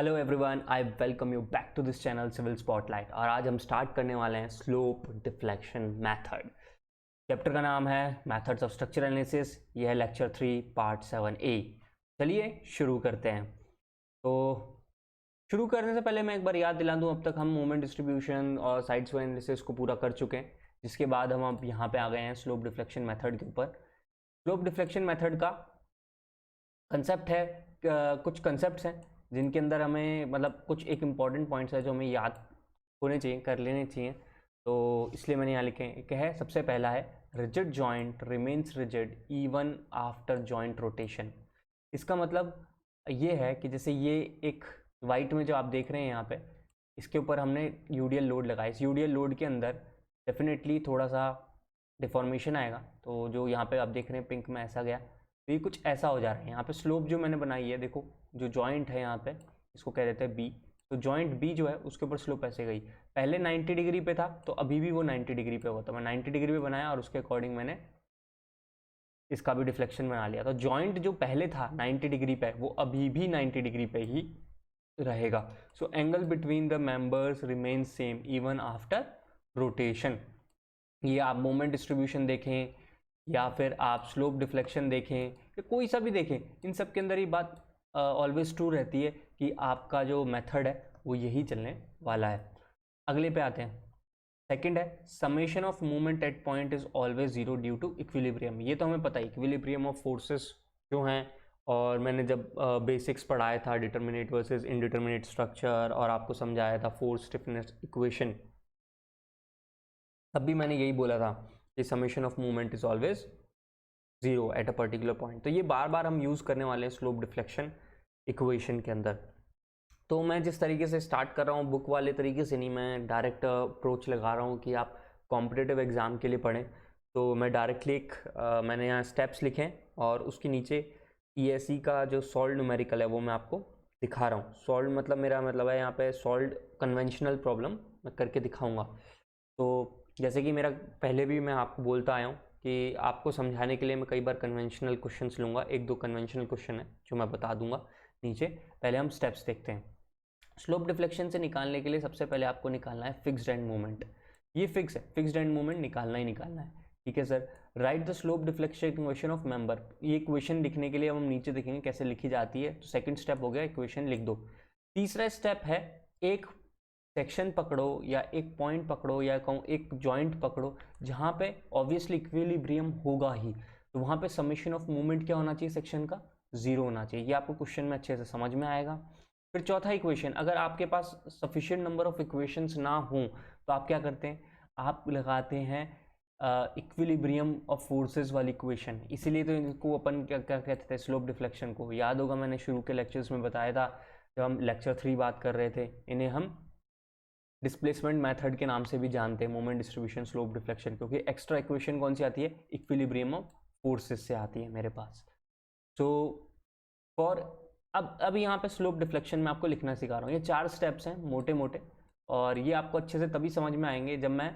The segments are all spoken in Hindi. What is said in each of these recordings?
Hello everyone, I welcome you back to this channel civil spotlight. और आज हम स्टार्ट करने वाले हैं स्लोप डिफ्लेक्शन मेथड। चैप्टर का नाम है मेथड्स ऑफ स्ट्रक्चरल एनालिसिस। यह है लेक्चर 3 पार्ट 7A। चलिए शुरू करते हैं। तो शुरू करने से पहले मैं एक बार याद दिला दूं, अब तक हम मोमेंट डिस्ट्रीब्यूशन और साइड स्क्वायर एनालिसिस को पूरा कर चुके हैं, जिसके बाद हम अब यहाँ पे आ गए हैं स्लोप डिफ्लेक्शन मेथड के ऊपर। स्लोप डिफ्लेक्शन मेथड का कंसेप्ट है, कुछ कंसेप्ट्स हैं जिनके अंदर हमें मतलब कुछ एक इम्पॉर्टेंट पॉइंट्स है जो हमें याद होने चाहिए, कर लेने चाहिए। तो इसलिए मैंने यहाँ लिखे हैं। क्या है? सबसे पहला है rigid joint remains rigid even after joint rotation. इसका मतलब ये है कि जैसे ये एक वाइट में जो आप देख रहे हैं यहाँ पे, इसके ऊपर हमने यूडीएल लोड लगाया। इस यूडीएल लोड के अंदर डेफिनेटली थोड़ा सा डिफॉर्मेशन आएगा। तो जो यहाँ पे आप देख रहे हैं पिंक में ऐसा गया, तो ये कुछ ऐसा हो जा रहा है। यहाँ पे स्लोप जो मैंने बनाई है, देखो जो जॉइंट है यहाँ पे, इसको कह देते हैं बी। तो जॉइंट बी जो है उसके ऊपर स्लोप ऐसे गई। पहले 90 डिग्री पे था, तो अभी भी वो 90 डिग्री पे होता। मैं 90 डिग्री पे बनाया और उसके अकॉर्डिंग मैंने इसका भी डिफ्लेक्शन बना लिया। तो जॉइंट जो पहले था 90 डिग्री पे, वो अभी भी 90 डिग्री पे ही रहेगा। So angle between the members remain same even after rotation. ये आप मोमेंट डिस्ट्रीब्यूशन देखें या फिर आप स्लोप डिफ्लेक्शन देखें या कोई सा भी देखें, इन सब के अंदर ये बात ऑलवेज ट्रू रहती है कि आपका जो मेथड है वो यही चलने वाला है। अगले पे आते हैं। सेकंड है summation of movement at point is always zero due to equilibrium. ये तो हमें पता है, इक्विलिब्रियम ऑफ फोर्सेस जो हैं। और मैंने जब बेसिक्स पढ़ाया था डिटर्मिनेट वर्सेस इनडिटर्मिनेट स्ट्रक्चर और आपको समझाया था फोर्स स्टिफनेस इक्वेशन, तब भी मैंने यही बोला था कि summation of movement is always zero at a particular point. तो ये बार बार हम यूज़ करने वाले हैं स्लोप डिफ्लेक्शन इक्वेशन के अंदर। तो मैं जिस तरीके से स्टार्ट कर रहा हूँ, बुक वाले तरीके से नहीं, मैं डायरेक्ट अप्रोच लगा रहा हूँ कि आप कॉम्पिटिटिव एग्ज़ाम के लिए पढ़ें। तो मैं डायरेक्टली मैंने यहाँ स्टेप्स लिखे हैं और उसके नीचे ESE का जो सॉल्व न्यूमेरिकल है वो मैं आपको दिखा रहा हूँ। सॉल्व मतलब मेरा मतलब है यहाँ पे सॉल्व कन्वेंशनल प्रॉब्लम मैं करके दिखाऊंगा। तो जैसे कि मेरा पहले भी मैं आपको बोलता आया हूँ कि आपको समझाने के लिए मैं कई बार कन्वेंशनल क्वेश्चंस लूँगा। एक दो कन्वेंशनल क्वेश्चन है जो मैं बता दूंगा नीचे। पहले हम स्टेप्स देखते हैं। स्लोप डिफ्लेक्शन से निकालने के लिए सबसे पहले आपको निकालना है फिक्स्ड एंड मोमेंट। ये फिक्स है, फिक्स्ड एंड मोमेंट निकालना ही निकालना है। ठीक है sir. Right the slope deflection equation of member. ये इक्वेशन लिखने के लिए अब हम नीचे देखेंगे कैसे लिखी जाती है। तो सेकंड स्टेप हो गया, इक्वेशन लिख दो। तीसरा स्टेप है एक सेक्शन पकड़ो या एक पॉइंट पकड़ो या कहूँ एक जॉइंट पकड़ो जहाँ पे ऑब्वियसली इक्विलिब्रियम होगा ही। तो वहाँ पे समेशन ऑफ मूवमेंट क्या होना चाहिए? सेक्शन का जीरो होना चाहिए। ये आपको क्वेश्चन में अच्छे से समझ में आएगा। फिर चौथा इक्वेशन, अगर आपके पास सफिशिएंट नंबर ऑफ इक्वेशंस ना हो तो आप क्या करते हैं? आप लगाते हैं इक्विलिब्रियम ऑफ फोर्सेस वाली इक्वेशन। इसीलिए तो इनको अपन क्या क्या कहते थे, स्लोप डिफ्लेक्शन को। याद होगा मैंने शुरू के लेक्चर्स में बताया था, जब हम लेक्चर 3 बात कर रहे थे। इन्हें हम डिस्प्लेसमेंट मेथड के नाम से भी जानते हैं, मोमेंट डिस्ट्रीब्यूशन स्लोप डिफ्लेक्शन, क्योंकि एक्स्ट्रा इक्वेशन कौन सी आती है? इक्विलिब्रियम ऑफ फोर्सेस से आती है मेरे पास। तो फॉर अब यहाँ पे स्लोप डिफ्लेक्शन में आपको लिखना सिखा रहा हूँ। ये 4 स्टेप्स हैं मोटे मोटे, और ये आपको अच्छे से तभी समझ में आएंगे जब मैं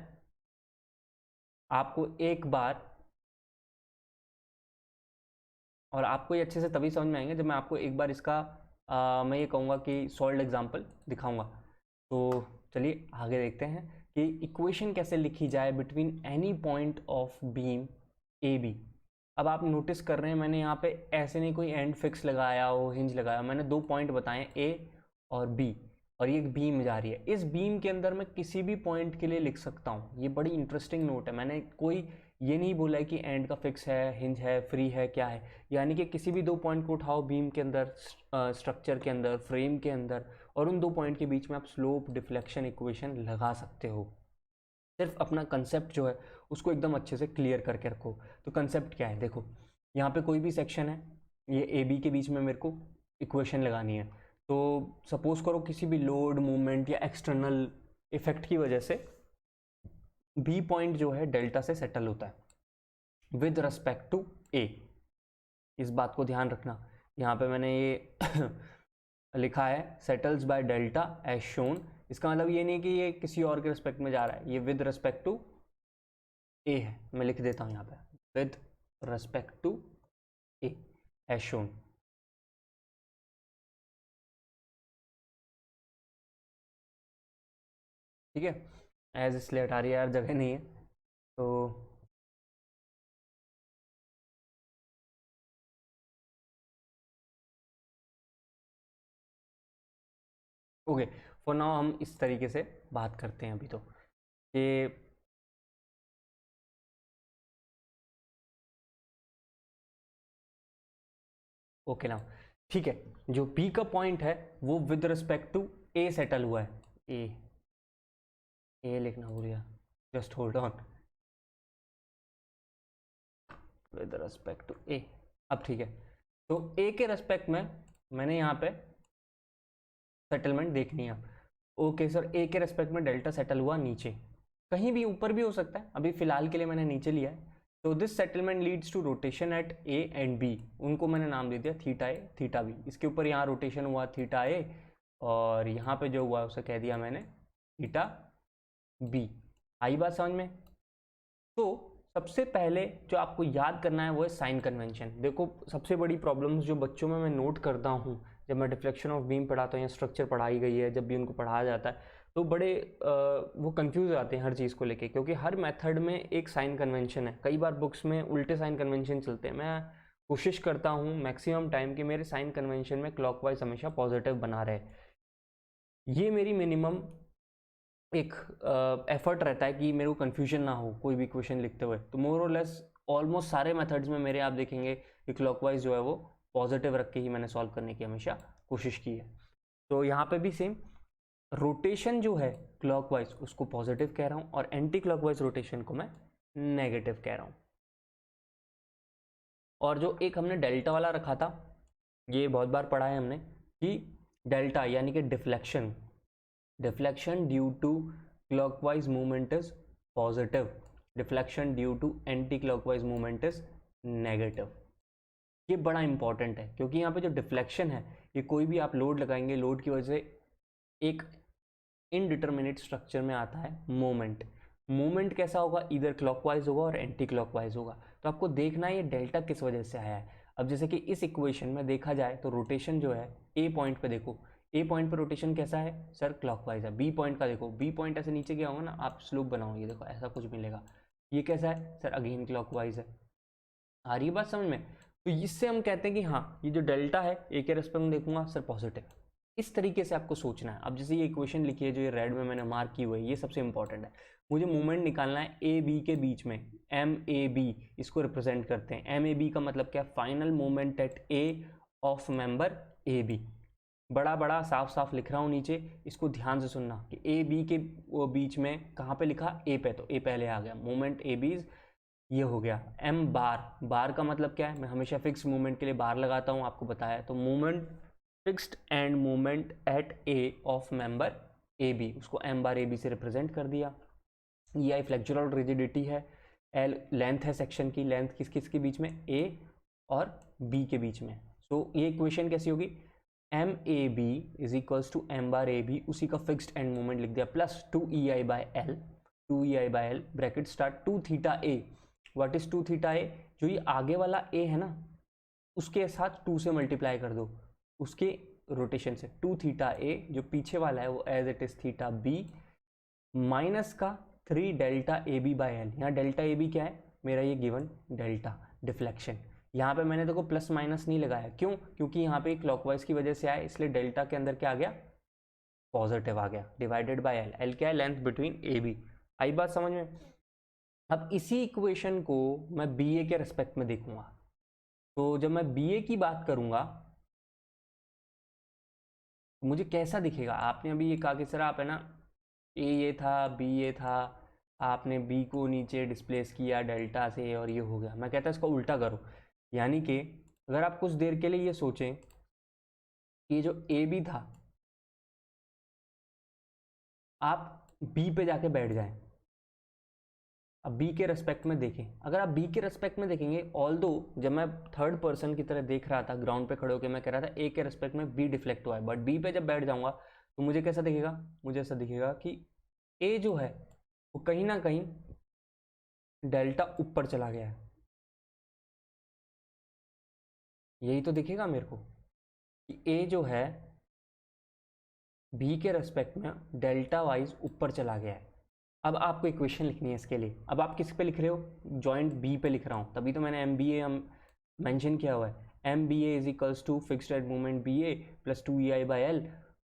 आपको एक बार, और आपको ये अच्छे से तभी समझ में आएंगे जब मैं आपको एक बार इसका मैं ये कहूँगा कि सॉल्व्ड एग्जाम्पल दिखाऊंगा। तो चलिए आगे देखते हैं कि इक्वेशन कैसे लिखी जाए between any point of beam A B. अब आप नोटिस कर रहे हैं मैंने यहाँ पे ऐसे नहीं कोई एंड फिक्स लगाया हो, हिंज लगाया। मैंने 2 पॉइंट बताए, ए और बी, और ये एक बीम जा रही है। इस बीम के अंदर मैं किसी भी पॉइंट के लिए लिख सकता हूँ। ये बड़ी इंटरेस्टिंग नोट है, मैंने कोई ये नहीं बोला है कि एंड का फिक्स है, हिंज है, फ्री है, क्या है। यानी कि किसी भी 2 पॉइंट को उठाओ बीम के अंदर, स्ट्रक्चर के अंदर, फ्रेम के अंदर, और उन 2 पॉइंट के बीच में आप स्लोप डिफ्लेक्शन इक्वेशन लगा सकते हो। सिर्फ अपना कंसेप्ट जो है उसको एकदम अच्छे से क्लियर करके रखो। तो कंसेप्ट क्या है? देखो यहाँ पे कोई भी सेक्शन है, ये ए बी के बीच में मेरे को इक्वेशन लगानी है। तो सपोज करो किसी भी लोड, मूवमेंट या एक्सटर्नल इफेक्ट की वजह से बी पॉइंट जो है डेल्टा से सेटल होता है विद रिस्पेक्ट टू ए। इस बात को ध्यान रखना। यहाँ पे मैंने ये लिखा है settles by delta as shown. इसका मतलब ये नहीं कि ये किसी और के रिस्पेक्ट में जा रहा है, ये विद रिस्पेक्ट टू ए है। मैं लिख देता हूँ यहाँ पे with respect to A as shown. ठीक है, एज इसलिए हटा रही है यार, जगह नहीं है तो ओके। फॉर नाउ हम इस तरीके से बात करते हैं अभी तो कि ओके नाउ ठीक है, जो बी का पॉइंट है वो with respect to A settle हुआ है। ए लिखना भूल गया, just hold on, with respect to A. अब ठीक है, तो ए के रेस्पेक्ट में मैंने यहाँ पे सेटलमेंट देखनी है। ओके सर, ए के रेस्पेक्ट में डेल्टा सेटल हुआ नीचे, कहीं भी ऊपर भी हो सकता है, अभी फिलहाल के लिए मैंने नीचे लिया है। तो this settlement leads to rotation at A and B, उनको मैंने नाम दे दिया थीटा ए थीटा बी। इसके ऊपर यहाँ रोटेशन हुआ थीटा ए, और यहाँ पे जो हुआ उसे कह दिया मैंने थीटा बी। आई बात समझ में? तो सबसे पहले जो आपको याद करना है वो है साइन कन्वेंशन। देखो सबसे बड़ी प्रॉब्लम्स जो बच्चों में मैं नोट करता हूँ जब मैं डिफ्लेक्शन ऑफ बीम पढ़ाता हूँ या स्ट्रक्चर पढ़ाई गई है, जब भी उनको पढ़ाया जाता है तो बड़े वो कंफ्यूज आते हैं हर चीज़ को लेके, क्योंकि हर मेथड में एक साइन कन्वेंशन है। कई बार बुक्स में उल्टे साइन कन्वेंशन चलते हैं। मैं कोशिश करता हूँ मैक्सिमम टाइम कि मेरे साइन कन्वेंशन में क्लॉकवाइज हमेशा पॉजिटिव बना रहे। ये मेरी मिनिमम एक एफर्ट रहता है कि मेरे को कन्फ्यूजन ना हो कोई भी क्वेश्चन लिखते हुए। तो मोर और लेस ऑलमोस्ट सारे मेथड्स में मेरे आप देखेंगे कि क्लॉकवाइज जो है वो पॉजिटिव रख के ही मैंने सॉल्व करने की हमेशा कोशिश की है। तो यहाँ पे भी सेम, रोटेशन जो है क्लॉकवाइज उसको पॉजिटिव कह रहा हूँ और एंटी क्लॉकवाइज रोटेशन को मैं नेगेटिव कह रहा हूँ। और जो एक हमने डेल्टा वाला रखा था, ये बहुत बार पढ़ा है हमने कि डेल्टा यानी कि deflection, deflection due to clockwise movement is positive, deflection due to anti clockwise movement is negative. ये बड़ा इंपॉर्टेंट है क्योंकि यहाँ पे जो डिफ्लेक्शन है ये कोई भी आप लोड लगाएंगे, लोड की वजह से एक इनडिटर्मिनेट स्ट्रक्चर में आता है मोमेंट। मोमेंट कैसा होगा? इधर क्लॉकवाइज होगा और एंटी क्लॉकवाइज होगा। तो आपको देखना है ये डेल्टा किस वजह से आया है। अब जैसे कि इस इक्वेशन में देखा जाए तो रोटेशन जो है ए पॉइंट पे देखो, ए पॉइंट पे रोटेशन कैसा है सर? क्लॉकवाइज है। बी पॉइंट का देखो, बी पॉइंट ऐसे नीचे गया होगा ना, आप स्लोप बनाओ, ये देखो ऐसा कुछ मिलेगा। ये कैसा है सर? अगेन क्लॉकवाइज है। आ रही है बात समझ में? तो इससे हम कहते हैं कि हाँ ये जो डेल्टा है ए के रेस्पेक्ट में देखूंगा सर पॉजिटिव। इस तरीके से आपको सोचना है। अब जैसे ये इक्वेशन लिखी है जो ये रेड में मैंने मार्क की हुई है, ये सबसे इंपॉर्टेंट है। मुझे मूवमेंट निकालना है ए बी के बीच में, एम ए बी इसको रिप्रेजेंट करते हैं। एम ए बी का मतलब क्या? Final movement at A of member A B. बड़ा बड़ा साफ साफ लिख रहा हूँ नीचे, इसको ध्यान से सुनना कि ए बी के बीच में कहाँ पे लिखा? ए पे, तो ए पहले आ गया। मूवमेंट ए बी ये हो गया। एम बार, बार का मतलब क्या है? मैं हमेशा फिक्स मूवमेंट के लिए बार लगाता हूँ, आपको बताया। तो movement fixed and movement at A of member A B, उसको एम बार ए बी से रिप्रेजेंट कर दिया। ई आई फ्लेक्चुरल रिजिडिटी है, एल लेंथ है सेक्शन की, लेंथ किस किस के बीच में? ए और बी के बीच में। सो ये इक्वेशन कैसी होगी? M A B is equals to M bar A B, उसी का फिक्स्ड एंड मूवमेंट लिख दिया, plus 2 EI by L, 2 EI by L bracket start 2 theta A. What is 2 theta A? जो ये आगे वाला ए है ना उसके साथ 2 से मल्टीप्लाई कर दो उसके रोटेशन से। 2 थीटा ए जो पीछे वाला है वो as it is theta B minus का 3 delta A B by L. यहाँ डेल्टा ए बी क्या है? मेरा ये गिवन डेल्टा डिफ्लेक्शन। यहाँ पे मैंने देखो प्लस माइनस नहीं लगाया, क्यों? क्योंकि यहाँ पे क्लॉकवाइज की वजह से आया, इसलिए डेल्टा के अंदर क्या आ गया? पॉजिटिव आ गया, डिवाइडेड बाय एल। एल क्या है? Length between A B. आई बात समझ में? अब इसी इक्वेशन को मैं बी ए के रेस्पेक्ट में देखूंगा। तो जब मैं बी ए की बात करूंगा तो मुझे कैसा दिखेगा? आपने अभी ये कहा कि सर आप है ना ए ये था बी ये था, आपने बी को नीचे डिस्प्लेस किया डेल्टा से और ये हो गया। मैं कहता इसको उल्टा करो, यानी कि अगर आप कुछ देर के लिए ये सोचें कि जो ए बी था आप बी पे जाके बैठ जाएं, अब बी के रेस्पेक्ट में देखें। अगर आप बी के रेस्पेक्ट में देखेंगे, ऑल दो जब मैं थर्ड पर्सन की तरह देख रहा था ग्राउंड पे खड़े होकर, मैं कह रहा था ए के रेस्पेक्ट में बी डिफ्लेक्ट हुआ है, बट बी पे जब बैठ जाऊंगा तो मुझे कैसा दिखेगा? मुझे ऐसा दिखेगा कि ए जो है वो कहीं ना कहीं डेल्टा ऊपर चला गया है। यही तो दिखेगा मेरे को कि ए जो है बी के रेस्पेक्ट में डेल्टा वाइज ऊपर चला गया है। अब आपको इक्वेशन लिखनी है इसके लिए। अब आप किस पे लिख रहे हो? जॉइंट बी पे लिख रहा हूँ, तभी तो मैंने एम बी ए मेंशन किया हुआ है। M B A is equals to fixed at moment B A plus 2EI/L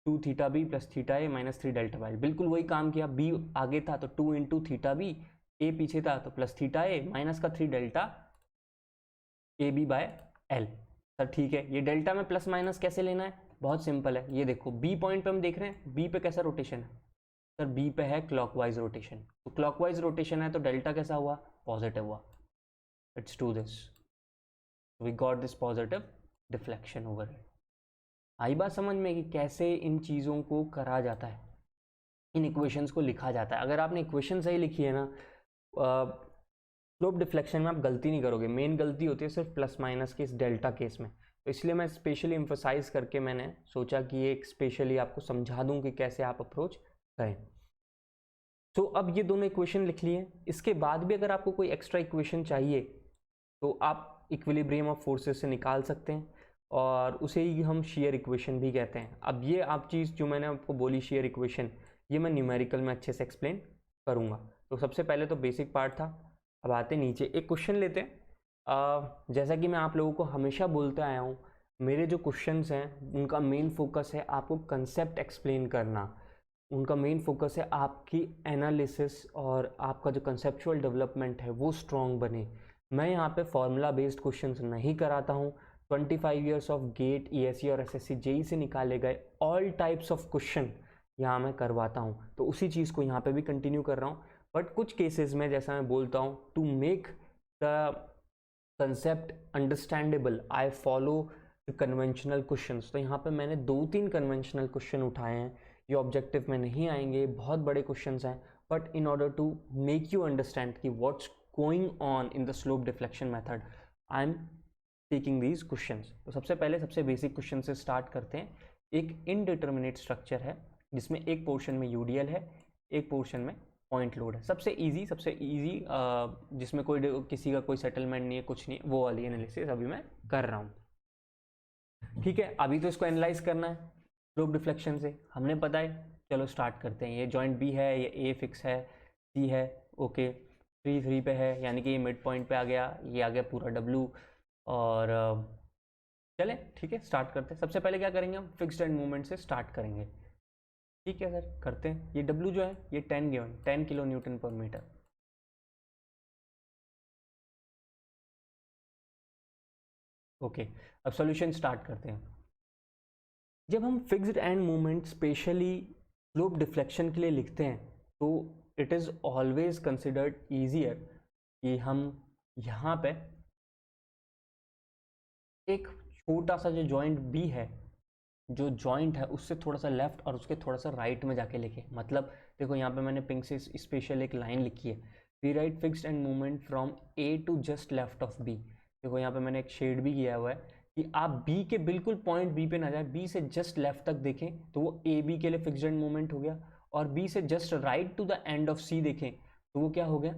2 theta B plus theta A minus 3 delta Y. बिल्कुल वही काम किया, बी आगे था तो 2 इंटू थीटा बी, ए पीछे था तो प्लस थीटा ए माइनस का 3 delta A B by L. Sir ठीक है, ये डेल्टा में प्लस माइनस कैसे लेना है? बहुत सिंपल है, ये देखो बी पॉइंट पे हम देख रहे हैं, बी पे कैसा रोटेशन है? सर बी पे है क्लॉकवाइज रोटेशन, तो क्लॉकवाइज रोटेशन है तो डेल्टा कैसा हुआ? पॉजिटिव हुआ। Let's do this, we got this positive deflection over it. आई बात समझ में कि कैसे इन चीज़ों को करा जाता है, इन इक्वेशंस को लिखा जाता है। अगर आपने इक्वेशन सही लिखी है ना, स्लोप डिफ्लेक्शन में आप गलती नहीं करोगे। मेन गलती होती है सिर्फ प्लस माइनस के इस डेल्टा केस में, तो इसलिए मैं स्पेशली एम्फोसाइज करके मैंने सोचा कि ये स्पेशली आपको समझा दूं कि कैसे आप अप्रोच करें। तो अब ये दोनों इक्वेशन लिख लिए। इसके बाद भी अगर आपको कोई एक्स्ट्रा इक्वेशन चाहिए तो आप इक्विलिब्रियम ऑफ फोर्सेस से निकाल सकते हैं, और उसे ही हम शेयर इक्वेशन भी कहते हैं। अब ये आप चीज़ जो मैंने आपको बोली शेयर इक्वेशन, ये मैं न्यूमेरिकल में अच्छे से एक्सप्लेन करूँगा। तो सबसे पहले तो बेसिक पार्ट था, अब आते नीचे एक क्वेश्चन लेते हैं। जैसा कि मैं आप लोगों को हमेशा बोलते आया हूँ, मेरे जो क्वेश्चंस हैं उनका मेन फोकस है आपको कंसेप्ट एक्सप्लेन करना, उनका मेन फोकस है आपकी एनालिसिस और आपका जो कंसेप्चुअल डेवलपमेंट है वो स्ट्रॉन्ग बने। मैं यहाँ पे फॉर्मूला बेस्ड क्वेश्चंस नहीं कराता हूँ। 25 ईयर्स ऑफ गेट, ESE और SSC JEE से निकाले गए ऑल टाइप्स ऑफ क्वेश्चन यहाँ मैं करवाता हूँ, तो उसी चीज़ को यहाँ पे भी कंटिन्यू कर रहा हूँ। बट कुछ केसेस में जैसा मैं बोलता हूँ, to make the concept understandable I follow the conventional questions. तो यहाँ पे मैंने 2-3 कन्वेंशनल क्वेश्चन उठाए हैं। ये ऑब्जेक्टिव में नहीं आएंगे, बहुत बड़े क्वेश्चंस हैं, but in order to make you understand कि what's going on in the slope deflection method, I am taking these questions. तो सबसे पहले सबसे बेसिक क्वेश्चन से स्टार्ट करते हैं। एक इनडिटर्मिनेट स्ट्रक्चर है जिसमें एक पोर्शन में यूडीएल है, एक पोर्शन में पॉइंट लोड है। सबसे इजी जिसमें कोई किसी का कोई सेटलमेंट नहीं है, कुछ नहीं, वो वाली एनालिसिस अभी मैं कर रहा हूँ। ठीक है, अभी तो इसको एनालाइज करना है स्लोप डिफ्लेक्शन से, हमने पता है। चलो स्टार्ट करते हैं। ये जॉइंट बी है, ये ए फिक्स है, सी है, ओके, 3 पे है, यानी कि ये मिड पॉइंट पे आ गया, ये आ गया पूरा डब्लू। और चले ठीक है, स्टार्ट करते हैं। सबसे पहले क्या करेंगे, हम फिक्स्ड एंड मूवमेंट से स्टार्ट करेंगे। ठीक है सर, करते हैं। ये डब्लू जो है ये 10 गिवन 10 किलो न्यूटन पर मीटर। ओके, अब सॉल्यूशन स्टार्ट करते हैं। जब हम fixed and movement specially slope deflection के लिए लिखते हैं तो it is always considered easier कि हम यहाँ पे एक छोटा सा जो जॉइंट बी है, जो जॉइंट है उससे थोड़ा सा लेफ्ट और उसके थोड़ा सा राइट में जाके लिखे। मतलब देखो यहाँ पे मैंने पिंक से स्पेशल एक लाइन लिखी है, we write fixed and movement from A to just left of B. देखो यहाँ पे मैंने एक शेड भी किया हुआ है कि आप बी के बिल्कुल पॉइंट बी पे ना जाए, बी से जस्ट लेफ्ट तक देखें तो वो ए बी के लिए फिक्स्ड एंड मूवमेंट हो गया, और बी से just right to the end of C देखें तो वो क्या हो गया,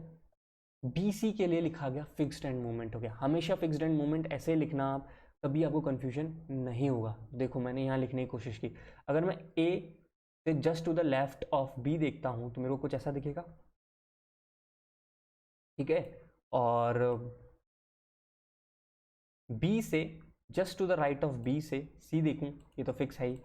बी सी के लिए लिखा गया फिक्स्ड एंड मूवमेंट हो गया। हमेशा फिक्स्ड एंड मूवमेंट ऐसे लिखना आप, कभी आपको कन्फ्यूजन नहीं होगा। देखो मैंने यहाँ लिखने की कोशिश की, अगर मैं ए से just to the left of B देखता हूँ तो मेरे को कुछ ऐसा दिखेगा, ठीक है, और बी से just to the right of B से सी देखूँ, ये तो फिक्स है ही,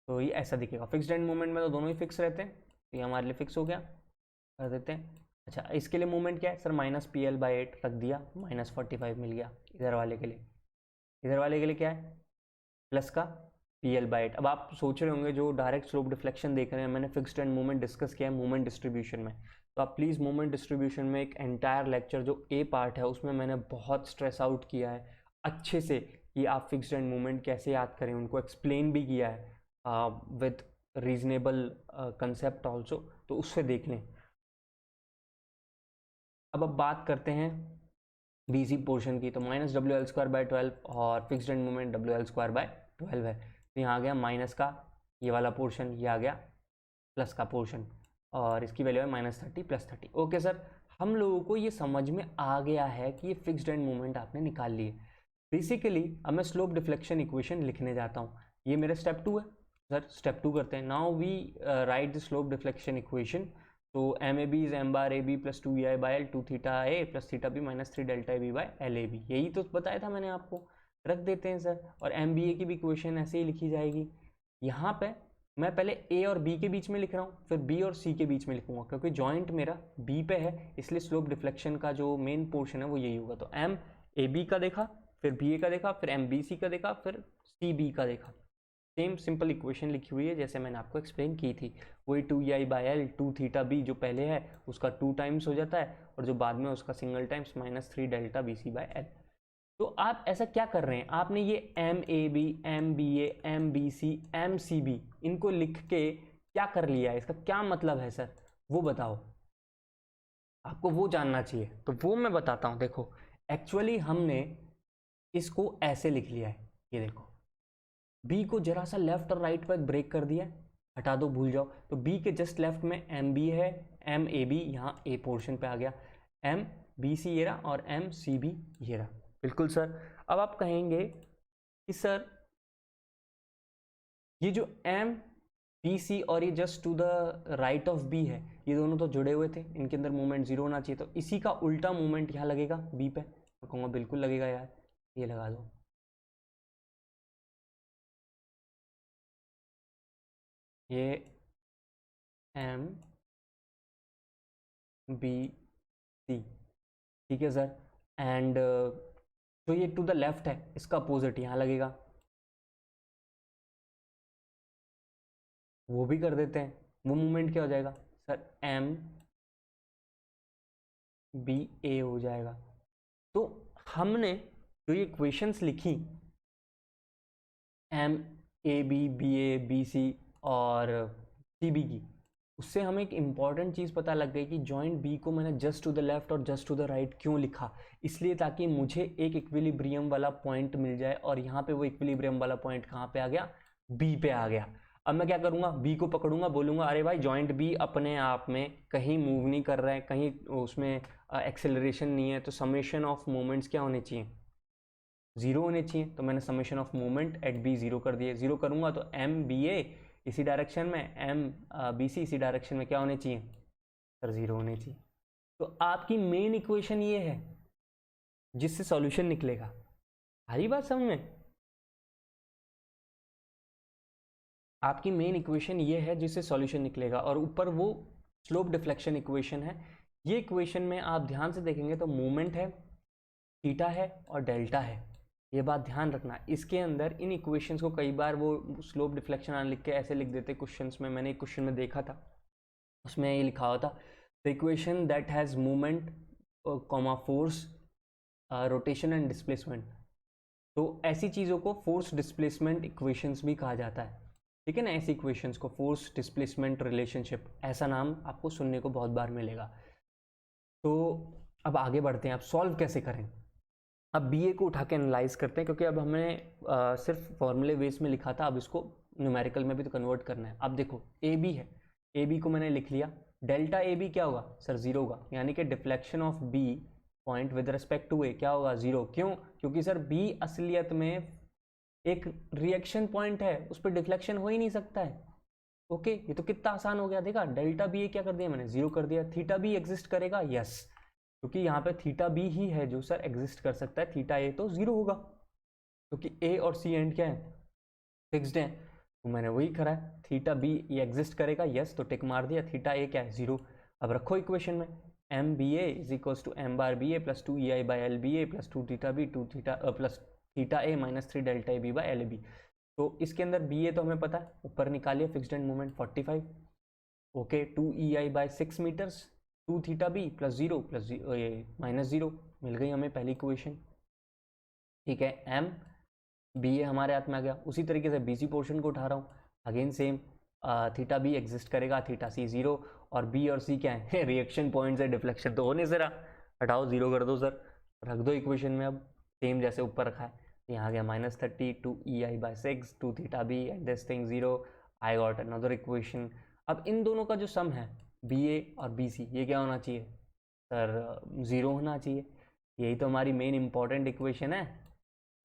तो ये ऐसा दिखेगा। फिक्स्ड एंड मूवमेंट में तो दोनों ही फिक्स रहते हैं, तो ये हमारे लिए फिक्स हो गया, कर देते हैं। अच्छा, इसके लिए मूवमेंट क्या है सर, -PL/8 रख दिया, -45 मिल गया। इधर वाले के लिए, इधर वाले के लिए क्या है, प्लस का PL/8। अब आप सोच रहे होंगे जो डायरेक्ट स्लोप डिफ्लेक्शन देख रहे हैं, मैंने फिक्स्ड एंड मूवमेंट डिस्कस किया है मूवमेंट डिस्ट्रीब्यूशन में, तो आप प्लीज़ मूवमेंट डिस्ट्रीब्यूशन में एक एंटायर लेक्चर जो ए पार्ट है उसमें मैंने बहुत स्ट्रेस आउट किया है अच्छे से कि आप फिक्स्ड एंड मूवमेंट कैसे याद करें, उनको एक्सप्लेन भी किया है विद रीजनेबल कंसेप्ट ऑल्सो, तो उससे देख लें। अब बात करते हैं BC पोर्शन की, तो -WL²/12 और फिक्स्ड एंड मूवमेंट WL²/12 है, तो यहाँ आ गया माइनस का ये वाला पोर्शन, ये आ गया प्लस का पोर्शन, और इसकी वैल्यू है -30 + 30। ओके सर, हम लोगों को ये समझ में आ गया है कि ये फिक्स्ड एंड मूवमेंट आपने निकाल ली है। बेसिकली अब मैं स्लोप डिफ्लेक्शन इक्वेशन लिखने जाता हूँ। ये मेरा स्टेप 2 है, सर स्टेप 2 करते हैं. Now we write the slope deflection equation. तो M A B is M bar A B plus 2ei/l 2 theta A plus theta B minus 3 delta A B by L A B. यही तो बताया था मैंने आपको. रख देते हैं सर. और एम बी ए की भी इक्वेशन ऐसे ही लिखी जाएगी. यहाँ पे मैं पहले ए और बी के बीच में लिख रहा हूँ, फिर बी और सी के बीच में लिखूंगा, क्योंकि जॉइंट मेरा बी पे है, इसलिए स्लोप डिफ्लेक्शन का जो मेन पोर्शन है वो यही होगा. तो एम ए बी का देखा, फिर बी ए का देखा, फिर एम बी सी का देखा, फिर सी बी का देखा. सेम सिंपल इक्वेशन लिखी हुई है जैसे मैंने आपको एक्सप्लेन की थी. वही 2ei/l 2 थीटा बी जो पहले है उसका 2 टाइम्स हो जाता है, और जो बाद में उसका single times minus 3 delta B C by L. तो आप ऐसा क्या कर रहे हैं, आपने ये M A B, M B A, M B C, M C B इनको लिख के क्या कर लिया है, इसका क्या मतलब है सर, वो बताओ. आपको वो जानना चाहिए, तो वो मैं बताता हूं. देखो एक्चुअली हमने इसको ऐसे लिख लिया है. ये देखो बी को जरा सा लेफ्ट और राइट पर ब्रेक कर दिया, हटा दो, भूल जाओ. तो बी के जस्ट लेफ्ट में एम बी है, एम ए बी यहाँ ए पोर्शन पे आ गया, एम बी सी ये रहा, और एम सी बी ये रहा. बिल्कुल सर. अब आप कहेंगे कि सर ये जो एम बी सी और ये just to the right of B है, ये दोनों तो जुड़े हुए थे, इनके अंदर मूवमेंट जीरो होना चाहिए, तो इसी का उल्टा मूवमेंट यहाँ लगेगा बी पे. मैं कहूँगा बिल्कुल लगेगा यार, ये लगा दो. ये एम बी सी, ठीक है सर. एंड जो ये टू द लेफ्ट है इसका अपोजिट यहाँ लगेगा, वो भी कर देते हैं. वो मूवमेंट क्या हो जाएगा सर, एम बी ए हो जाएगा. तो हमने जो ये इक्वेशंस लिखी M A B, B A, B C और सी बी की, उससे हमें एक इम्पॉर्टेंट चीज़ पता लग गई कि जॉइंट बी को मैंने जस्ट टू द लेफ्ट और जस्ट टू द राइट क्यों लिखा. इसलिए ताकि मुझे एक इक्विलिब्रियम वाला पॉइंट मिल जाए, और यहाँ पे वो इक्विलिब्रियम वाला पॉइंट कहाँ पे आ गया, बी पे आ गया. अब मैं क्या करूँगा, बी को पकड़ूंगा, बोलूँगा अरे भाई जॉइंट बी अपने आप में कहीं मूव नहीं कर रहा है, कहीं उसमें एक्सेलरेशन नहीं है, तो समेशन ऑफ मोमेंट्स क्या होने चाहिए, जीरो होने चाहिए. तो मैंने summation of moment at B zero कर दिए. जीरो करूंगा तो एम बी ए इसी डायरेक्शन में, एम बी सी इसी डायरेक्शन में क्या होने चाहिए सर, जीरो होने चाहिए. तो आपकी मेन इक्वेशन ये है जिससे सॉल्यूशन निकलेगा. सारी बात समझ में, आपकी मेन इक्वेशन ये है जिससे सॉल्यूशन निकलेगा, और ऊपर वो स्लोप डिफ्लेक्शन इक्वेशन है. ये इक्वेशन में आप ध्यान से देखेंगे तो मूवमेंट है, थीटा है और डेल्टा है. ये बात ध्यान रखना. इसके अंदर इन इक्वेशंस को कई बार वो स्लोप डिफ्लेक्शन लिख के ऐसे लिख देते क्वेश्चंस में. मैंने एक क्वेश्चन में देखा था, उसमें ये लिखा हुआ था the equation that has movement comma force rotation and displacement. तो ऐसी चीज़ों को फोर्स डिस्प्लेसमेंट इक्वेशंस भी कहा जाता है, ठीक है ना. ऐसी इक्वेशंस को फोर्स डिस्प्लेसमेंट रिलेशनशिप, ऐसा नाम आपको सुनने को बहुत बार मिलेगा. तो अब आगे बढ़ते हैं, आप सॉल्व कैसे करें. अब बी ए को उठा के एनालाइज करते हैं, क्योंकि अब हमें सिर्फ फॉर्मूले बेस में लिखा था, अब इसको न्यूमेरिकल में भी तो कन्वर्ट करना है. अब देखो ए बी है, ए बी को मैंने लिख लिया. डेल्टा ए बी क्या होगा सर, जीरो होगा, यानी कि deflection of B point with respect to A क्या होगा, जीरो. क्यों, क्योंकि सर बी असलियत में एक रिएक्शन पॉइंट है, उस पर डिफ्लेक्शन हो ही नहीं सकता है. ओके, ये तो कितना आसान हो गया. देखा, डेल्टा बी ए क्या कर दिया मैंने, जीरो कर दिया. थीटा बी एग्जिस्ट करेगा, यस, क्योंकि यहाँ पे थीटा बी ही है जो सर एग्जिस्ट कर सकता है. थीटा ए तो जीरो होगा, क्योंकि ए और सी एंड क्या है, फिक्स्ड है. तो मैंने वही करा है, थीटा बी ये एग्जिस्ट करेगा, यस, तो टिक मार दिया. थीटा ए क्या है, जीरो. अब रखो इक्वेशन में, M B A is equals to M bar B A plus 2ei/l B A plus 2 theta B 2 theta plus theta A minus 3 delta A B by L A B. तो इसके अंदर बी ए तो हमें पता है, ऊपर निकालिए fixed end moment 45. Okay, 2ei/6 metres, 2 theta B plus zero plus minus zero, मिल गई हमें पहली इक्वेशन. ठीक है, एम बी ए हमारे हाथ में आ गया. उसी तरीके से बी सी पोर्शन को उठा रहा हूँ, again same, theta be exist करेगा, थीटा सी जीरो, और बी और सी क्या है रिएक्शन पॉइंट से डिफ्लेक्शन तो होने से रहा, हटाओ जीरो कर दो सर, रख दो इक्वेशन में. अब सेम जैसे ऊपर रखा है, यहाँ आ गया -30 2ei/6 2 theta B and this thing zero. I got another equation. अब इन दोनों का जो सम है बी ए और बी सी, ये क्या होना चाहिए सर, ज़ीरो होना चाहिए. यही तो हमारी मेन इंपॉर्टेंट इक्वेशन है,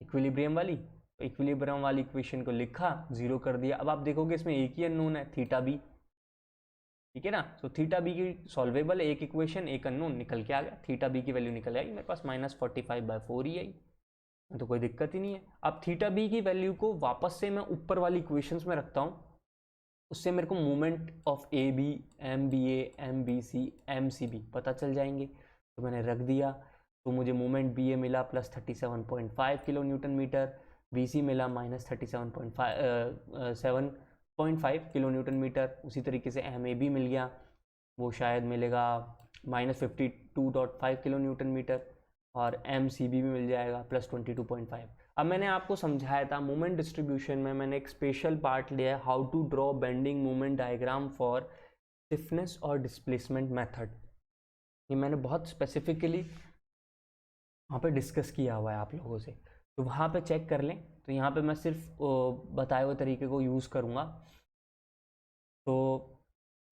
इक्विलिब्रियम वाली. तो इक्विलिब्रियम वाली इक्वेशन को लिखा, 0 कर दिया। अब आप देखोगे इसमें एक ही अननोन है, थीटा बी, ठीक है ना। सो थीटा बी की सॉल्वेबल है, एक इक्वेशन एक अननोन निकल के आ गया, थीटा बी की वैल्यू निकल आई मेरे पास -45/4 ही आई, तो कोई दिक्कत ही नहीं है। अब थीटा बी की वैल्यू को वापस से मैं ऊपर वाली इक्वेशंस में रखता हूँ, उससे मेरे को moment of A B, M B A, M B C, M C B पता चल जाएंगे। तो मैंने रख दिया, तो मुझे मोमेंट बी ए मिला +37.5 kilo newton metre, B C मिला -37.5 किलो न्यूटन मीटर। उसी तरीके से एम ए बी मिल गया, वो शायद मिलेगा -52.5 किलो न्यूटन मीटर, और एम सी बी भी मिल जाएगा +22.5। अब मैंने आपको समझाया था मोमेंट डिस्ट्रीब्यूशन में, मैंने एक स्पेशल पार्ट लिया है, how to draw bending moment diagram for stiffness और डिस्प्लेसमेंट मेथड। ये मैंने बहुत स्पेसिफिकली वहाँ पे डिस्कस किया हुआ है आप लोगों से, तो वहाँ पे चेक कर लें। तो यहाँ पे मैं सिर्फ बताए हुए तरीके को यूज़ करूँगा। तो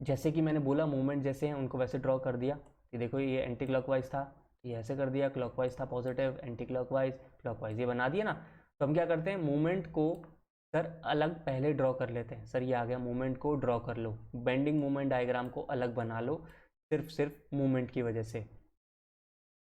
जैसे कि मैंने बोला मूवमेंट जैसे हैं उनको वैसे ड्रॉ कर दिया, कि देखो ये एंटी क्लॉकवाइज था, ये ऐसे कर दिया, क्लॉकवाइज था पॉजिटिव, एंटी क्लॉकवाइज, क्लॉकवाइज, ये बना दिया ना। तो हम क्या करते हैं, मूवमेंट को सर अलग पहले ड्रॉ कर लेते हैं। सर ये आ गया, मूवमेंट को ड्रॉ कर लो, बेंडिंग मूवमेंट डायग्राम को अलग बना लो, सिर्फ मूवमेंट की वजह से।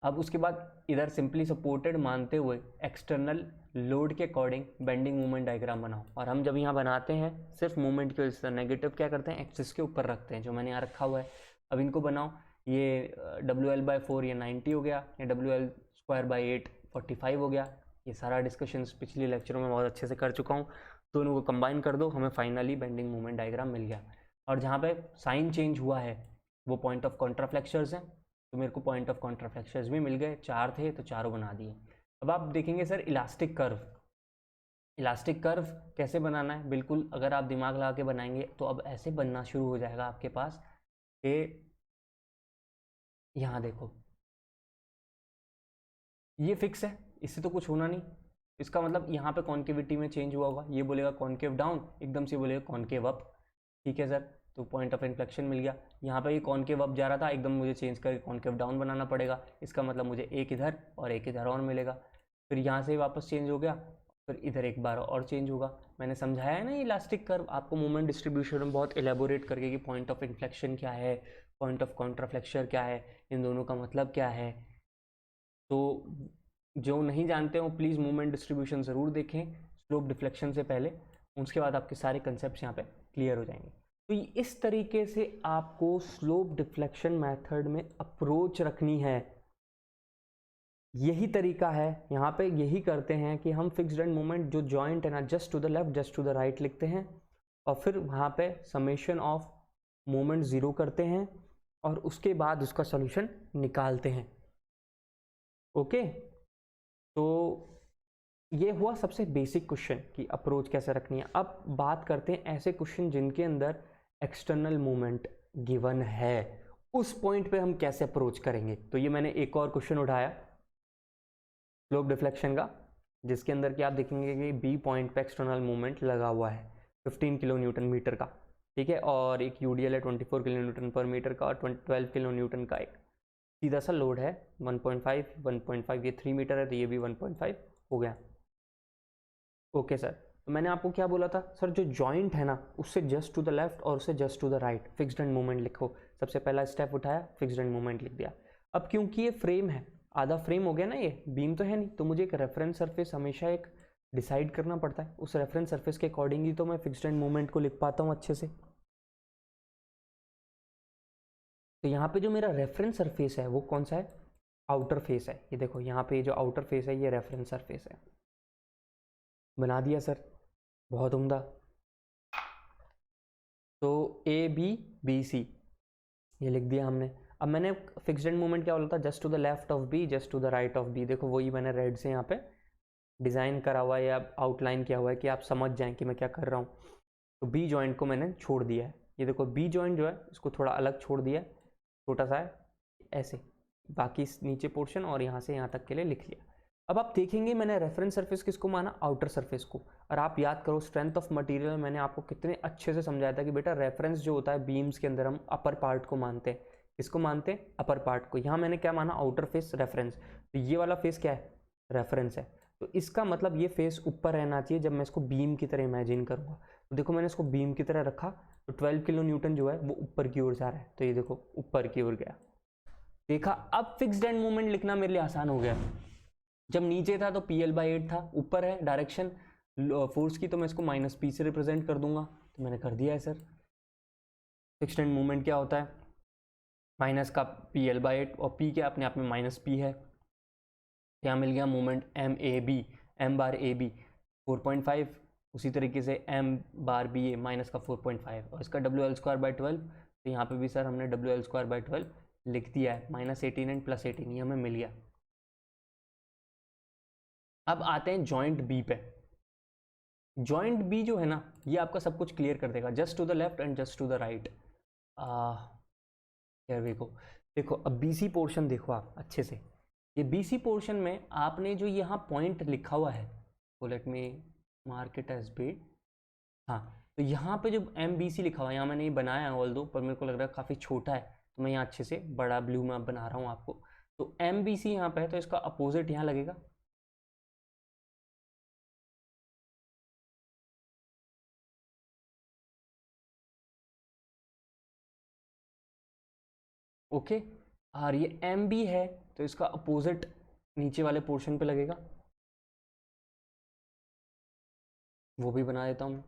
अब उसके बाद इधर सिंपली सपोर्टेड मानते हुए एक्सटर्नल लोड के अकॉर्डिंग बेंडिंग मूवमेंट डायग्राम बनाओ। और हम जब यहाँ बनाते हैं सिर्फ मूवमेंट की वजह से, नेगेटिव क्या करते हैं, एक्सिस के ऊपर रखते हैं, जो मैंने यहाँ रखा हुआ है। अब इनको बनाओ, ये WL/4 ये 90 हो गया, ये WL²/8 45 हो गया। ये सारा डिस्कशन पिछले लेक्चरों में बहुत अच्छे से कर चुका हूँ। दोनों को कंबाइन कर दो, हमें फाइनली बेंडिंग मूवमेंट डायग्राम मिल गया। और जहाँ पे साइन चेंज हुआ है वो पॉइंट ऑफ कॉन्ट्राफ्लेक्चर्स हैं, तो मेरे को पॉइंट ऑफ कॉन्ट्राफ्लेक्चर्स भी मिल गए, 4 थे तो चारों बना दिए। अब आप देखेंगे sir elastic curve, elastic curve कैसे बनाना है, बिल्कुल अगर आप दिमाग लगा के बनाएंगे तो अब ऐसे बनना शुरू हो जाएगा आपके पास कि यहाँ देखो ये फिक्स है, इससे तो कुछ होना नहीं। इसका मतलब यहाँ पे कॉन्केविटी में चेंज हुआ होगा, ये बोलेगा कॉन्केव डाउन, एकदम से बोलेगा कॉन्केव अप, ठीक है सर। तो पॉइंट ऑफ इन्फ्लेक्शन मिल गया। यहाँ पे ये कॉन्केव अप जा रहा था, एकदम मुझे चेंज करके कॉन्केव डाउन बनाना पड़ेगा, इसका मतलब मुझे एक इधर और एक इधर और मिलेगा। फिर यहाँ से वापस चेंज हो गया, फिर इधर एक बार और चेंज होगा। मैंने समझाया है ना इलास्टिक कर्व आपको मूवमेंट डिस्ट्रीब्यूशन में बहुत एलेबोरेट करके, कि पॉइंट ऑफ इन्फ्लेक्शन क्या है, पॉइंट ऑफ कॉन्ट्राफ्लेक्चर क्या है, इन दोनों का मतलब क्या है। तो जो नहीं जानते हो प्लीज़ मूवमेंट डिस्ट्रीब्यूशन ज़रूर देखें स्लोप डिफ्लेक्शन से पहले, उसके बाद आपके सारे कंसेप्ट यहाँ पे क्लियर हो जाएंगे। तो इस तरीके से आपको स्लोप डिफ्लेक्शन मेथड में अप्रोच रखनी है। यही तरीका है, यहाँ पे यही करते हैं कि हम फिक्स्ड एंड मोमेंट जो जॉइंट है ना, just to the left just to the right लिखते हैं, और फिर वहाँ पे समेशन ऑफ मोमेंट 0 करते हैं, और उसके बाद उसका सोल्यूशन निकालते हैं। ओके, तो ये हुआ सबसे बेसिक क्वेश्चन कि अप्रोच कैसे रखनी है। अब बात करते हैं ऐसे क्वेश्चन जिनके अंदर एक्सटर्नल मूवमेंट गिवन है, उस पॉइंट पे हम कैसे अप्रोच करेंगे। तो ये मैंने एक और क्वेश्चन उठाया स्लोप डिफ्लेक्शन का, जिसके अंदर कि आप देखेंगे कि बी पॉइंट पे एक्सटर्नल मूवमेंट लगा हुआ है 15 किलो न्यूटन मीटर का, ठीक है, और एक यूडीएल है 24 किलो न्यूटन पर मीटर का, और 12 किलो न्यूटन का एक सीधा सा लोड है 1.5, ये 3 मीटर है तो ये भी 1.5 हो गया। ओके सर, तो मैंने आपको क्या बोला था सर, जो जॉइंट है ना उससे जस्ट टू द लेफ्ट और उससे just to the right fixed and movement लिखो। सबसे पहला स्टेप उठाया, फिक्स्ड एंड मूवमेंट लिख दिया। अब क्योंकि ये फ्रेम है, आधा फ्रेम हो गया ना, ये बीम तो है नहीं, तो मुझे एक रेफरेंस सरफेस हमेशा एक डिसाइड करना पड़ता है, उस रेफरेंस सरफेस के अकॉर्डिंग ही तो मैं फिक्स्ड एंड मूवमेंट को लिख पाता हूँ अच्छे से। तो यहाँ पे जो मेरा रेफरेंस सरफेस है वो कौन सा है, आउटर फेस है। ये देखो यहाँ पे जो आउटर फेस है ये रेफरेंस सरफेस है। बना दिया सर, बहुत उम्दा। तो ए बी बी सी ये लिख दिया हमने। अब मैंने फिक्स्ड एंड मूवमेंट क्या बोला था, just to the left of B just to the right of B. देखो वही मैंने रेड से यहाँ पे डिज़ाइन करा हुआ है या आउटलाइन किया हुआ है कि आप समझ जाएं कि मैं क्या कर रहा हूँ। तो बी जॉइंट को मैंने छोड़ दिया है, ये देखो बी जॉइंट जो है इसको थोड़ा अलग छोड़ दिया है, छोटा सा है ऐसे, बाकी नीचे पोर्शन और यहाँ से यहाँ तक के लिए लिख लिया। अब आप देखेंगे मैंने रेफरेंस सरफेस किसको माना, आउटर सरफेस को। और आप याद करो स्ट्रेंथ ऑफ मटेरियल में मैंने आपको कितने अच्छे से समझाया था कि बेटा रेफरेंस जो होता है बीम्स के अंदर हम अपर पार्ट को मानते हैं। किसको मानते हैं, अपर पार्ट को। यहाँ मैंने क्या माना, आउटर फेस रेफरेंस। तो ये वाला फेस क्या है, रेफरेंस है। तो इसका मतलब ये फेस ऊपर रहना चाहिए जब मैं इसको बीम की तरह इमेजिन करूँगा। तो देखो मैंने इसको बीम की तरह रखा, तो 12 किलो न्यूटन जो है वो ऊपर की ओर जा रहा है, तो ये देखो ऊपर की ओर गया। देखा, अब फिक्स्ड एंड मोमेंट लिखना मेरे लिए आसान हो गया। जब नीचे था तो PL/8 था, ऊपर है डायरेक्शन फोर्स की, तो मैं इसको -P से रिप्रेजेंट कर दूंगा। तो मैंने कर दिया है सर। फिक्स्ड एंड मोमेंट क्या होता है? माइनस का PL/8, और P क्या अपने आप में -P है। क्या मिल गया? मोमेंट M/AB 4.5, उसी तरीके से M/BA माइनस का 4.5, और इसका WL²/12, तो यहाँ पे भी सर हमने WL²/12 लिख दिया है। -18 एंड +18 ये हमें मिल गया। अब आते हैं जॉइंट बी पे। जॉइंट बी जो है ना, ये आपका सब कुछ क्लियर कर देगा, just to the left and just to the right. देखो अब BC पोर्शन देखो आप अच्छे से। ये BC पोर्शन में आपने जो यहाँ पॉइंट लिखा हुआ है, तो let me mark it as B. हाँ, तो यहाँ पे जो MBC लिखा हुआ है, यहाँ मैंने ये बनाया ऑल दो, पर मेरे को लग रहा है काफ़ी छोटा है, तो मैं यहाँ अच्छे से बड़ा ब्लू में बना रहा हूँ आपको। तो MBC यहाँ पे है, तो इसका अपोजिट यहाँ लगेगा। ओके, और ये MB है, तो इसका अपोजिट नीचे वाले पोर्शन पे लगेगा, वो भी बना देता हूँ।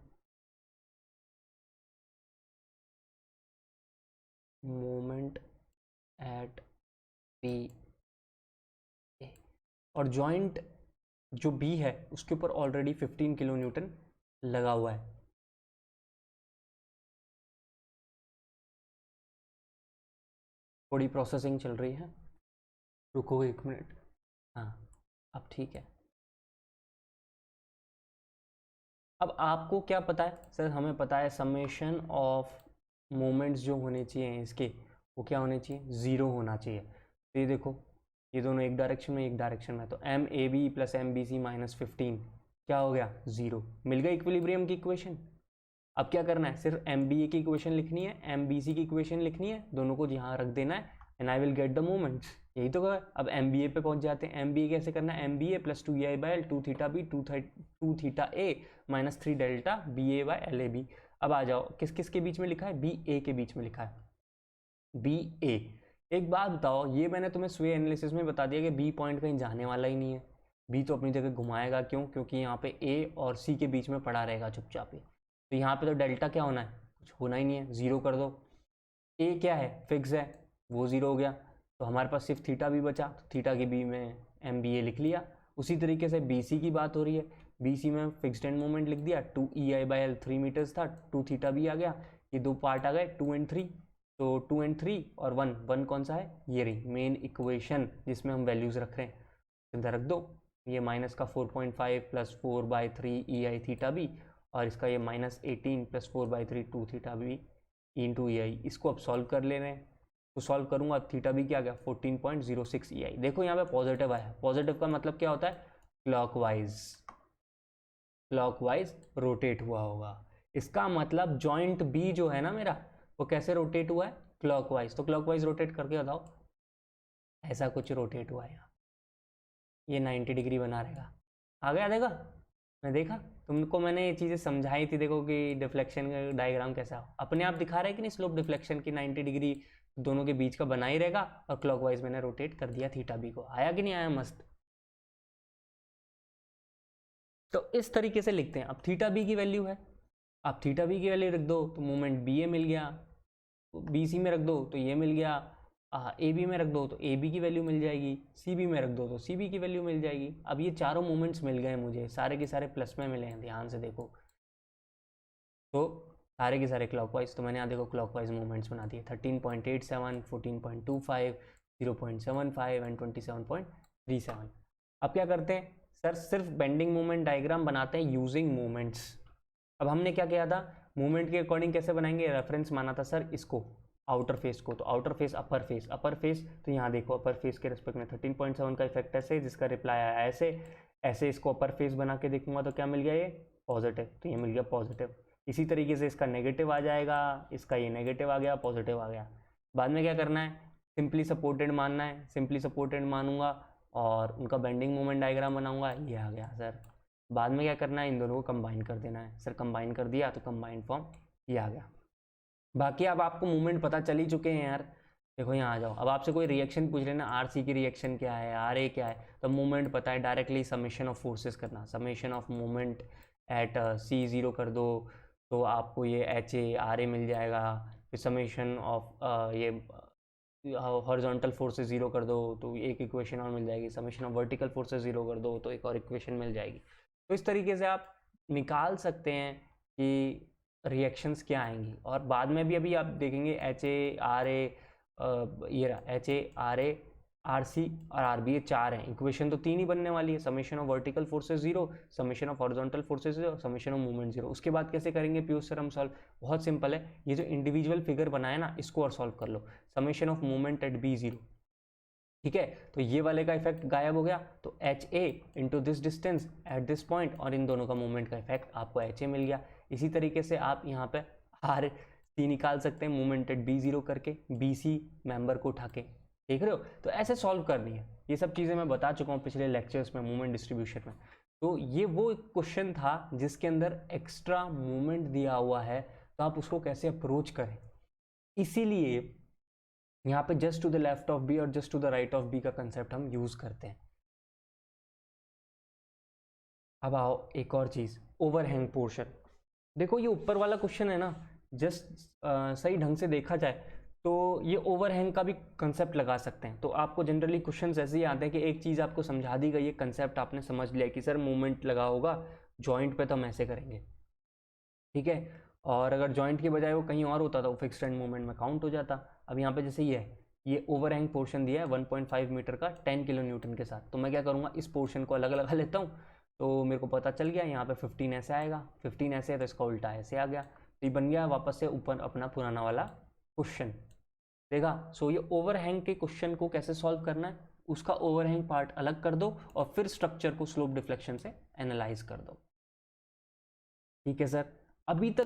मोमेंट एट P, और जॉइंट जो B है उसके ऊपर ऑलरेडी 15 किलो न्यूटन लगा हुआ है। थोड़ी प्रोसेसिंग चल रही है, रुको 1 मिनट। हाँ, अब ठीक है। अब आपको क्या पता है? सर हमें पता है समेशन ऑफ मोमेंट्स जो होने चाहिए इसके, वो क्या होने चाहिए? 0 होना चाहिए। तो ये देखो, ये दोनों एक डायरेक्शन में एक डायरेक्शन में, तो MAB + MBC -15 क्या हो गया? 0। मिल गया इक्विलिब्रियम की इक्वेशन। अब क्या करना है? सिर्फ MBA की इक्वेशन लिखनी है, MBC की इक्वेशन लिखनी है, दोनों को यहाँ रख देना है, and I will get the moments. यही तो कहा। अब MBA पे पहुंच जाते हैं। MBA कैसे करना है? MBA + 2EI/L 2θB 2θA -3 delta BA/LAB। अब आ जाओ, किस किस के बीच में लिखा है? BA के बीच में लिखा है। BA, एक बात बताओ, ये मैंने तुम्हें स्वे एनालिसिस में बता दिया कि B पॉइंट कहीं जाने वाला ही नहीं है। B तो अपनी जगह घुमाएगा, क्यों? क्योंकि यहाँ पे A और C के बीच में पड़ा रहेगा चुपचाप ही। तो यहाँ पे तो डेल्टा क्या होना है? कुछ होना ही नहीं है, 0 कर दो। A क्या है? फिक्स है, वो 0 हो गया। तो हमारे पास सिर्फ थीटा भी बचा, तो थीटा की B में MBA लिख लिया। उसी तरीके से BC की बात हो रही है। BC में फिक्स्ड एंड मोमेंट लिख दिया, 2EI/L 3 मीटर्स था, 2θB आ गया। ये दो पार्ट आ गए, 2 और 3, तो 2 और 3 और 1 कौन सा है? ये रही मेन इक्वेशन जिसमें हम वैल्यूज रख रहे हैं, इधर रख दो। ये माइनस का 4.5 + 4/3 EI θB, और इसका ये -18 + 4/3 2θB इंटू EI। इसको अब सॉल्व कर ले रहे हैं, तो सॉल्व करूंगा, θB क्या आ गया? 14.06 EI। देखो यहाँ पे पॉजिटिव आया। पॉजिटिव का मतलब क्या होता है? क्लॉकवाइज रोटेट हुआ होगा। इसका मतलब जॉइंट B जो है ना मेरा, वो कैसे रोटेट हुआ है? क्लॉकवाइज। तो क्लॉकवाइज रोटेट करके बताओ। ऐसा कुछ रोटेट हुआ है यहाँ, ये 90 डिग्री बना रहेगा। आ गया? देखा, मैं देखा तुमको, मैंने ये चीज़ें समझाई थी। देखो कि डिफ्लेक्शन का डायग्राम कैसा हो, अपने आप दिखा रहा है कि नहीं? स्लोप डिफ्लेक्शन की 90 डिग्री दोनों के बीच का बना ही रहेगा, और क्लॉकवाइज मैंने रोटेट कर दिया θB को। आया कि नहीं आया? मस्त। तो इस तरीके से लिखते हैं। अब θB की वैल्यू है, आप θB की वैल्यू रख दो तो मोमेंट BA मिल गया, BC में रख दो तो ये मिल गया, AB में रख दो तो AB की वैल्यू मिल जाएगी, CB में रख दो तो CB की वैल्यू मिल जाएगी। अब ये चारों मोमेंट्स मिल गए मुझे, सारे के सारे प्लस में मिले हैं, ध्यान से देखो। तो सारे के सारे क्लॉकवाइज, तो मैंने यहाँ देखो क्लॉकवाइज मोमेंट्स बना दिए, 13.87, 14.25, 0.75 एंड 27.37। अब क्या करते हैं? सर सिर्फ बेंडिंग मोमेंट डायग्राम बनाते हैं यूजिंग मोमेंट्स। अब हमने क्या किया था? मूवमेंट के अकॉर्डिंग कैसे बनाएंगे? रेफरेंस माना था सर इसको, आउटर फेस को। तो आउटर फेस, अपर फेस, अपर फेस, तो यहाँ देखो अपर फेस के रिस्पेक्ट में 13.7 का इफेक्ट ऐसे, जिसका रिप्लाई आया ऐसे। ऐसे इसको अपर फेस बना के देखूंगा तो क्या मिल गया? ये पॉजिटिव, तो ये मिल गया पॉजिटिव। इसी तरीके से इसका नेगेटिव आ जाएगा, इसका ये नेगेटिव आ गया, पॉजिटिव आ गया। बाद में क्या करना है? सिंपली सपोर्टेड मानना है। सिंपली सपोर्टेड मानूंगा और उनका बेंडिंग मोमेंट डायग्राम बनाऊंगा, ये आ गया सर। बाद में क्या करना है, इन दोनों को कंबाइन कर देना है सर। कंबाइन कर दिया तो कंबाइन फॉर्म ये आ गया। बाकी अब आपको मूवमेंट पता चल ही चुके हैं यार। देखो यहाँ आ जाओ, अब आपसे कोई रिएक्शन पूछ लेना, आर सी की रिएक्शन क्या है, आर ए क्या है, तो मूवमेंट पता है, डायरेक्टली समेशन ऑफ फोर्सेस करना, summation of movement at C zero कर दो तो आपको ये एच ए आर ए मिल जाएगा। फिर समेशन ऑफ ये हॉरिजॉन्टल फोर्सेस ज़ीरो कर दो तो एक इक्वेशन और मिल जाएगी, summation of vertical forces zero कर दो तो एक और इक्वेशन मिल जाएगी। तो इस तरीके से आप निकाल सकते हैं कि रिएक्शंस क्या आएंगी। और बाद में भी अभी आप देखेंगे एच ए आर ए, ये रहा H A R A R C और आर बी, ये चार हैं, इक्वेशन तो तीन ही बनने वाली है, summation of vertical forces zero, summation of horizontal forces zero, summation of movement zero. उसके बाद कैसे करेंगे पीयूष सर हम सॉल्व, बहुत सिंपल है, ये जो इंडिविजुअल फिगर बनाया ना इसको और सॉल्व कर लो। Summation of movement at B zero, ठीक है, तो ये वाले का इफेक्ट गायब हो गया, तो H A into this distance at this point, और इन दोनों का मूवमेंट का इफेक्ट आपको एच ए मिल गया। इसी तरीके से आप यहाँ पे आर सी निकाल सकते हैं मूवमेंट एट बी जीरो करके, बी सी मेंबर को उठा के, देख रहे हो। तो ऐसे सॉल्व करनी है, ये सब चीज़ें मैं बता चुका हूँ पिछले लेक्चर्स में मूवमेंट डिस्ट्रीब्यूशन में। तो ये वो क्वेश्चन था जिसके अंदर एक्स्ट्रा मूवमेंट दिया हुआ है, तो आप उसको कैसे अप्रोच करें, इसीलिए यहाँ पे just to the left of B और just to the right of B का कंसेप्ट हम यूज करते हैं। अब आओ एक और चीज, ओवरहैंग पोर्शन। देखो ये ऊपर वाला क्वेश्चन है ना, जस्ट सही ढंग से देखा जाए तो ये ओवरहैंग का भी कंसेप्ट लगा सकते हैं। तो आपको जनरली क्वेश्चंस ऐसे ही आते हैं कि एक चीज़ आपको समझा दी गई है, कंसेप्ट आपने समझ लिया कि सर मूवमेंट लगा होगा जॉइंट पे तो हम ऐसे करेंगे, ठीक है। और अगर जॉइंट के बजाय वो कहीं और होता तो फिक्स्ड एंड मूवमेंट में काउंट हो जाता। अब यहाँ पे जैसे ये ओवरहैंग पोर्शन दिया है 1.5 मीटर का 10 किलो न्यूटन के साथ, तो मैं क्या करूँगा, इस पोर्शन को अलग लगा लेता हूँ। तो मेरे को पता चल गया यहाँ पे 15 ऐसे आएगा, 15 ऐसे है तो इसका उल्टा ऐसे आ गया, तो ये बन गया वापस से ऊपर अपना पुराना वाला क्वेश्चन। देखा, सो ये ओवरहैंग के क्वेश्चन को कैसे सॉल्व करना है, उसका ओवरहैंग पार्ट अलग कर दो और फिर स्ट्रक्चर को स्लोप डिफ्लेक्शन से एनालाइज कर दो, ठीक है सर। अभी तक